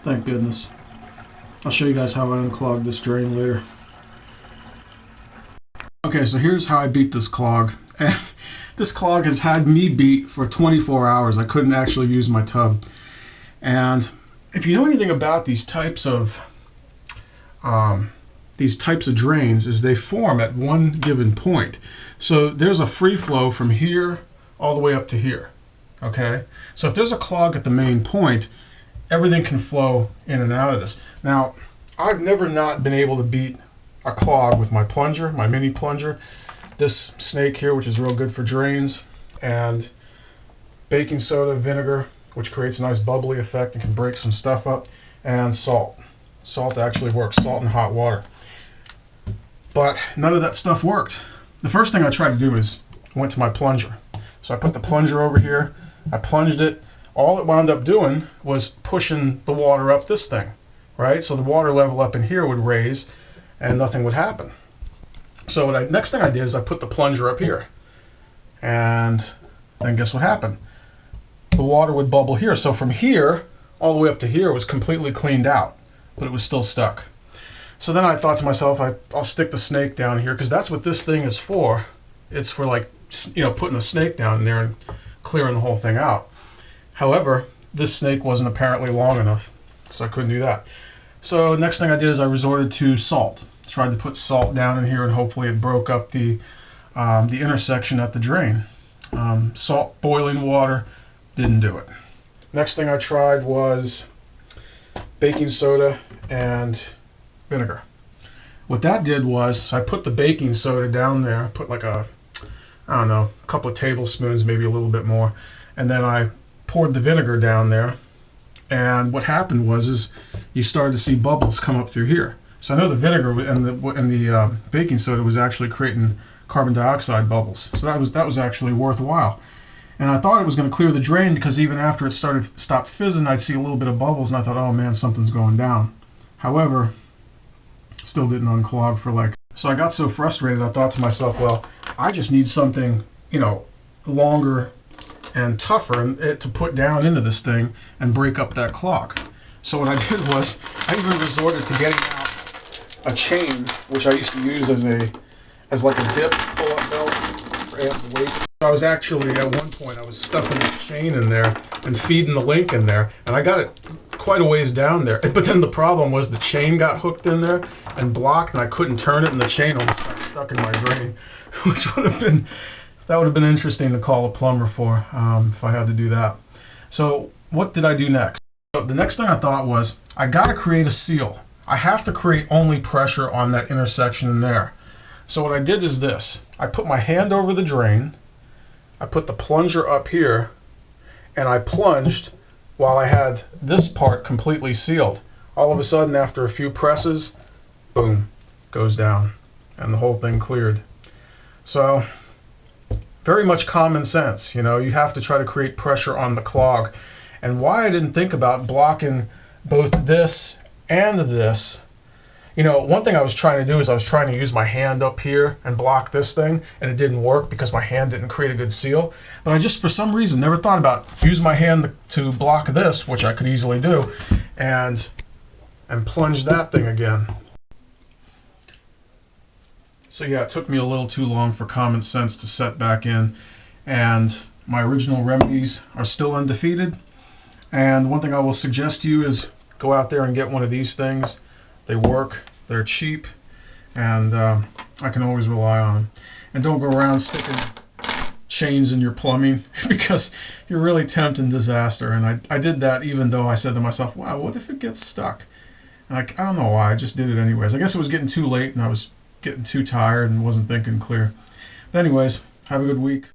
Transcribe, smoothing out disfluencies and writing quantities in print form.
Thank goodness. I'll show you guys how I unclog this drain later. Okay, so here's how I beat this clog. And this clog has had me beat for 24 hours. I couldn't actually use my tub. And if you know anything about these types of drains, is they form at one given point. So there's a free flow from here all the way up to here. Okay, so if there's a clog at the main point, everything can flow in and out of this. Now, I've never not been able to beat a clog with my plunger, my mini plunger. This snake here, which is real good for drains, and baking soda, vinegar, which creates a nice bubbly effect and can break some stuff up, and salt. Salt actually works, salt and hot water. But none of that stuff worked. The first thing I tried to do is went to my plunger. So I put the plunger over here, I plunged it. All it wound up doing was pushing the water up this thing, right? So the water level up in here would raise and nothing would happen. So next thing I did is I put the plunger up here. And then guess what happened? The water would bubble here. So from here all the way up to here was completely cleaned out, but it was still stuck. So then I thought to myself, I'll stick the snake down here, because that's what this thing is for. It's for, like, you know, putting the snake down in there and clearing the whole thing out. However, this snake wasn't apparently long enough, so I couldn't do that. So next thing I did is I resorted to salt. Tried to put salt down in here, and hopefully it broke up the intersection at the drain. Salt, boiling water, didn't do it. Next thing I tried was baking soda and vinegar. What that did was I put the baking soda down there, put like a couple of tablespoons, maybe a little bit more, and then I poured the vinegar down there, and what happened was you started to see bubbles come up through here. So I know the vinegar and the baking soda was actually creating carbon dioxide bubbles. So that was actually worthwhile. And I thought it was going to clear the drain, because even after it stopped fizzing, I'd see a little bit of bubbles, and I thought, oh man, something's going down. However, still didn't unclog for like. So I got so frustrated, I thought to myself, well, I just need something, you know, longer and tougher to put down into this thing and break up that clog. So what I did was I even resorted to getting out a chain, which I used to use as like a dip pull-up belt for amp weight. I was actually, at one point, I was stuffing this chain in there and feeding the link in there, and I got it quite a ways down there. But then the problem was the chain got hooked in there and blocked, and I couldn't turn it, and the chain almost got stuck in my drain, which would have been interesting to call a plumber for, if I had to do that. So what did I do next? So the next thing I thought was, I got to create a seal. I have to create only pressure on that intersection in there. So what I did is this. I put my hand over the drain, I put the plunger up here, and I plunged while I had this part completely sealed. All of a sudden, after a few presses, boom, goes down, and the whole thing cleared. So very much common sense. You know, you have to try to create pressure on the clog. And why I didn't think about blocking both this and this, you know, one thing I was trying to do is I was trying to use my hand up here and block this thing, and it didn't work because my hand didn't create a good seal. But I just, for some reason, never thought about use my hand to block this, which I could easily do, and plunge that thing again. So yeah, it took me a little too long for common sense to set back in, and my original remedies are still undefeated. And one thing I will suggest to you is go out there and get one of these things. They work, they're cheap, and I can always rely on them. And don't go around sticking chains in your plumbing, because you're really tempting disaster. And I did that even though I said to myself, wow, what if it gets stuck? And I don't know why, I just did it anyways. I guess it was getting too late and I was getting too tired and wasn't thinking clear. But anyways, have a good week.